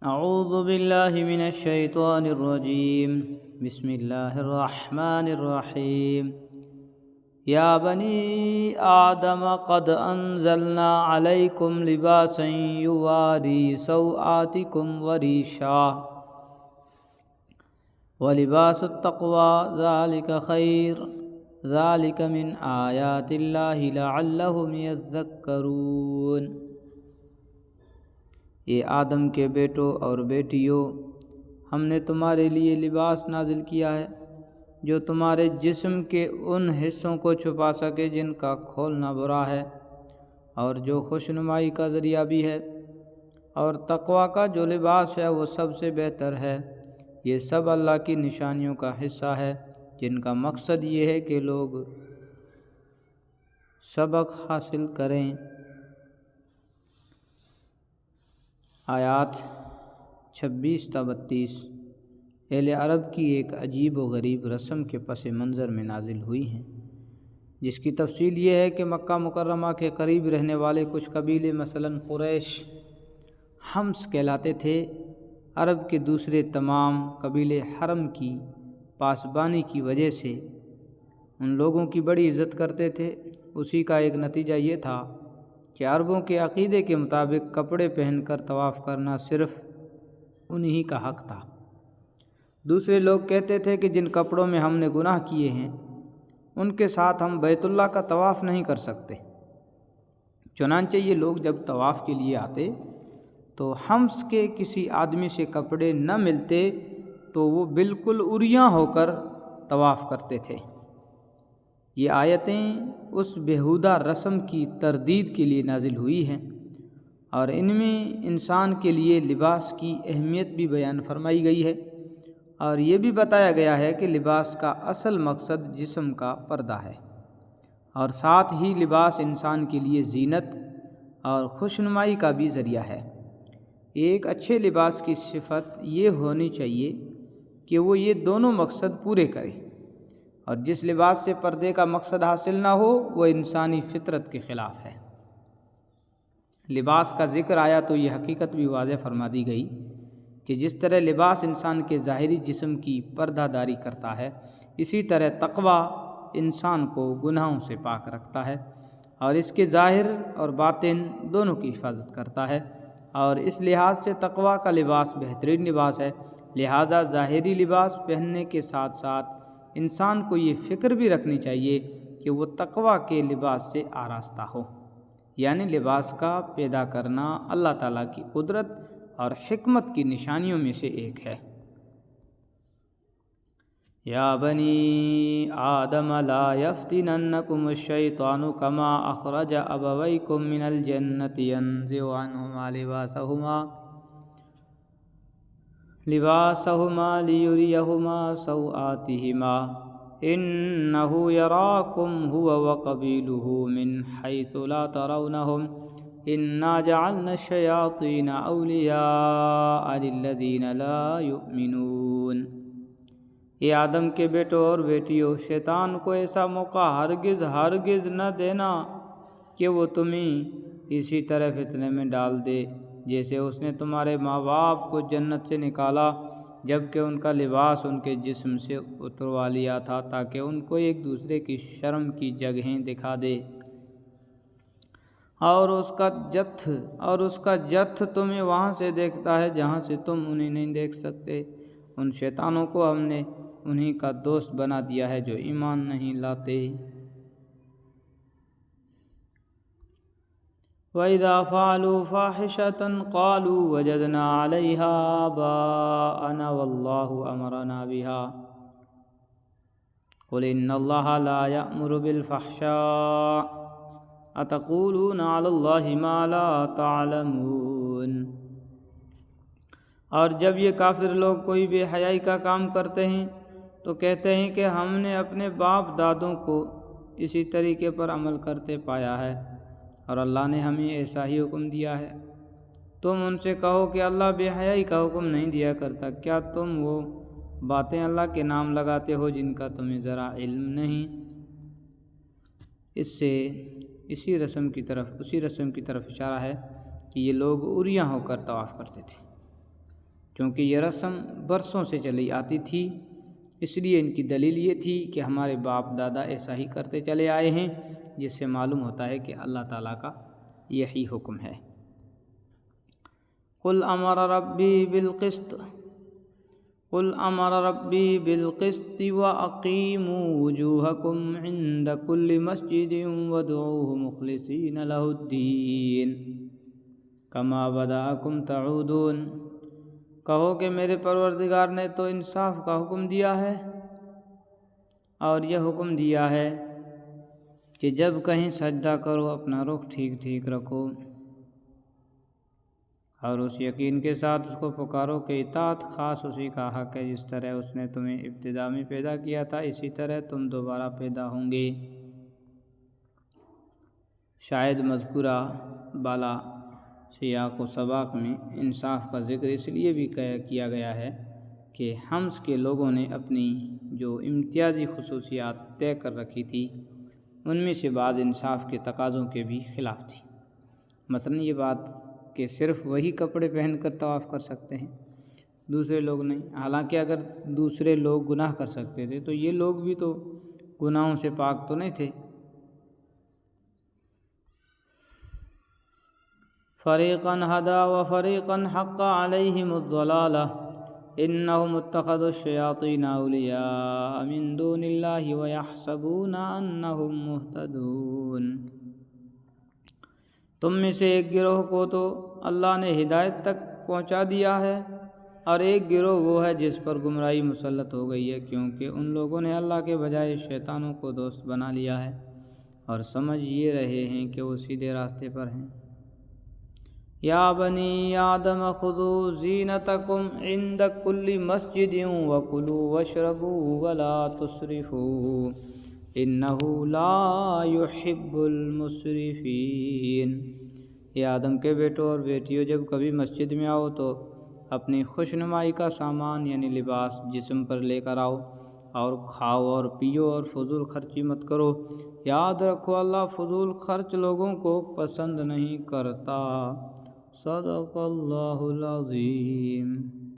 اعوذ باللہ من الشیطان الرجیم بسم اللہ الرحمن الرحیم یا بنی آدم قد انزلنا علیکم لباسا یواری سوآتکم وریشا ولباس التقوی ذالک خیر ذالک من آیات اللہ لعلہم یذکرون۔ یہ آدم کے بیٹوں اور بیٹیوں، ہم نے تمہارے لیے لباس نازل کیا ہے جو تمہارے جسم کے ان حصوں کو چھپا سکے جن کا کھولنا برا ہے، اور جو خوشنمائی کا ذریعہ بھی ہے، اور تقوی کا جو لباس ہے وہ سب سے بہتر ہے۔ یہ سب اللہ کی نشانیوں کا حصہ ہے جن کا مقصد یہ ہے کہ لوگ سبق حاصل کریں۔ آیات 26 تا 32 اہل عرب کی ایک عجیب و غریب رسم کے پس منظر میں نازل ہوئی ہیں، جس کی تفصیل یہ ہے کہ مکہ مکرمہ کے قریب رہنے والے کچھ قبیلے مثلاً قریش حمص کہلاتے تھے، عرب کے دوسرے تمام قبیلے حرم کی پاسبانی کی وجہ سے ان لوگوں کی بڑی عزت کرتے تھے۔ اسی کا ایک نتیجہ یہ تھا کہ عربوں کے عقیدے کے مطابق کپڑے پہن کر طواف کرنا صرف انہی کا حق تھا۔ دوسرے لوگ کہتے تھے کہ جن کپڑوں میں ہم نے گناہ کیے ہیں ان کے ساتھ ہم بیت اللہ کا طواف نہیں کر سکتے۔ چنانچہ یہ لوگ جب طواف کے لیے آتے تو حمص کے کسی آدمی سے کپڑے نہ ملتے تو وہ بالکل عریاں ہو کر طواف کرتے تھے۔ یہ آیتیں اس بیہودہ رسم کی تردید کے لیے نازل ہوئی ہیں، اور ان میں انسان کے لیے لباس کی اہمیت بھی بیان فرمائی گئی ہے، اور یہ بھی بتایا گیا ہے کہ لباس کا اصل مقصد جسم کا پردہ ہے، اور ساتھ ہی لباس انسان کے لیے زینت اور خوشنمائی کا بھی ذریعہ ہے۔ ایک اچھے لباس کی صفت یہ ہونی چاہیے کہ وہ یہ دونوں مقصد پورے کرے، اور جس لباس سے پردے کا مقصد حاصل نہ ہو وہ انسانی فطرت کے خلاف ہے۔ لباس کا ذکر آیا تو یہ حقیقت بھی واضح فرما دی گئی کہ جس طرح لباس انسان کے ظاہری جسم کی پردہ داری کرتا ہے، اسی طرح تقوی انسان کو گناہوں سے پاک رکھتا ہے اور اس کے ظاہر اور باطن دونوں کی حفاظت کرتا ہے، اور اس لحاظ سے تقوی کا لباس بہترین لباس ہے۔ لہذا ظاہری لباس پہننے کے ساتھ ساتھ انسان کو یہ فکر بھی رکھنی چاہیے کہ وہ تقوی کے لباس سے آراستہ ہو، یعنی لباس کا پیدا کرنا اللہ تعالیٰ کی قدرت اور حکمت کی نشانیوں میں سے ایک ہے۔ یا بنی آدم لا یفتننکم الشیطان کما اخرج ابویکم من الجنۃ ینزع عنہما لباسہما لیریہما سوآتہما انہ یراکم هو وقبیلہ من حیث لا ترونہم انا جعلنا الشیاطین اولیاء للذین لا یؤمنون۔ یہ آدم کے بیٹوں اور بیٹیوں، شیطان کو ایسا موقع ہرگز نہ دینا کہ وہ تمہیں اسی طرح فتنے میں ڈال دے جیسے اس نے تمہارے ماں باپ کو جنت سے نکالا جبکہ ان کا لباس ان کے جسم سے اتروا لیا تھا تاکہ ان کو ایک دوسرے کی شرم کی جگہیں دکھا دے، اور اس کا جتھ تمہیں وہاں سے دیکھتا ہے جہاں سے تم انہیں نہیں دیکھ سکتے۔ ان شیطانوں کو ہم نے انہی کا دوست بنا دیا ہے جو ایمان نہیں لاتے۔ وَإِذَا فَعَلُوا فَاحِشَةً قَالُوا وَجَدْنَا عَلَيْهَا آبَاءَنَا وَاللَّهُ أَمَرَنَا بِهَا قُلْ إِنَّ اللَّهَ لَا يَأْمُرُ بِالْفَحْشَاءِ أَتَقُولُونَ عَلَى اللَّهِ مَا لَا تَعْلَمُونَ۔ اور جب یہ کافر لوگ کوئی بے حیائی کا کام کرتے ہیں تو کہتے ہیں کہ ہم نے اپنے باپ دادوں کو اسی طریقے پر عمل کرتے پایا ہے اور اللہ نے ہمیں ایسا ہی حکم دیا ہے۔ تم ان سے کہو کہ اللہ بے حیائی کا حکم نہیں دیا کرتا، کیا تم وہ باتیں اللہ کے نام لگاتے ہو جن کا تمہیں ذرا علم نہیں؟ اس سے اسی رسم کی طرف اشارہ ہے کہ یہ لوگ عریاں ہو کر طواف کرتے تھے۔ چونکہ یہ رسم برسوں سے چلی آتی تھی، اس لیے ان کی دلیل یہ تھی کہ ہمارے باپ دادا ایسا ہی کرتے چلے آئے ہیں، جس سے معلوم ہوتا ہے کہ اللہ تعالیٰ کا یہی حکم ہے۔ قل امر ربی بالقسط واقیموا وجوہکم عند کل مسجد وادعوہ مخلصین لہ الدین کما بدأکم تعودون۔ کہو کہ میرے پروردگار نے تو انصاف کا حکم دیا ہے، اور یہ حکم دیا ہے کہ جب کہیں سجدہ کرو اپنا رخ ٹھیک رکھو، اور اس یقین کے ساتھ اس کو پکارو کہ اطاعت خاص اسی کا حق ہے، جس طرح اس نے تمہیں ابتدا میں پیدا کیا تھا اسی طرح تم دوبارہ پیدا ہوں گے۔ شاید مذکورہ بالا سیاق و سباق میں انصاف کا ذکر اس لیے بھی کیا گیا ہے کہ حمص کے لوگوں نے اپنی جو امتیازی خصوصیات طے کر رکھی تھی ان میں سے بعض انصاف کے تقاضوں کے بھی خلاف تھی، مثلا یہ بات کہ صرف وہی کپڑے پہن کر طواف کر سکتے ہیں، دوسرے لوگ نہیں۔ حالانکہ اگر دوسرے لوگ گناہ کر سکتے تھے تو یہ لوگ بھی تو گناہوں سے پاک تو نہیں تھے۔ فریقا ھدی وفریقا حق علیہم الضلالہ انہم اتخذوا الشیاطین اولیاء من دون اللہ ویحسبون انہم مہتدون۔ تم میں سے ایک گروہ کو تو اللہ نے ہدایت تک پہنچا دیا ہے، اور ایک گروہ وہ ہے جس پر گمراہی مسلط ہو گئی ہے، کیونکہ ان لوگوں نے اللہ کے بجائے شیطانوں کو دوست بنا لیا ہے اور سمجھ یہ رہے ہیں کہ وہ سیدھے راستے پر ہیں۔ یا بنی آدم خذوا زینتکم عند کل مسجد وکلوا واشربوا ولا تسرفوا انہ لا یحب المسرفین۔ اے آدم کے بیٹوں اور بیٹیوں، جب کبھی مسجد میں آؤ تو اپنی خوش نمائی کا سامان یعنی لباس جسم پر لے کر آؤ، اور کھاؤ اور پیو اور فضول خرچی مت کرو۔ یاد رکھو اللہ فضول خرچ لوگوں کو پسند نہیں کرتا۔ صدق اللہ العظیم۔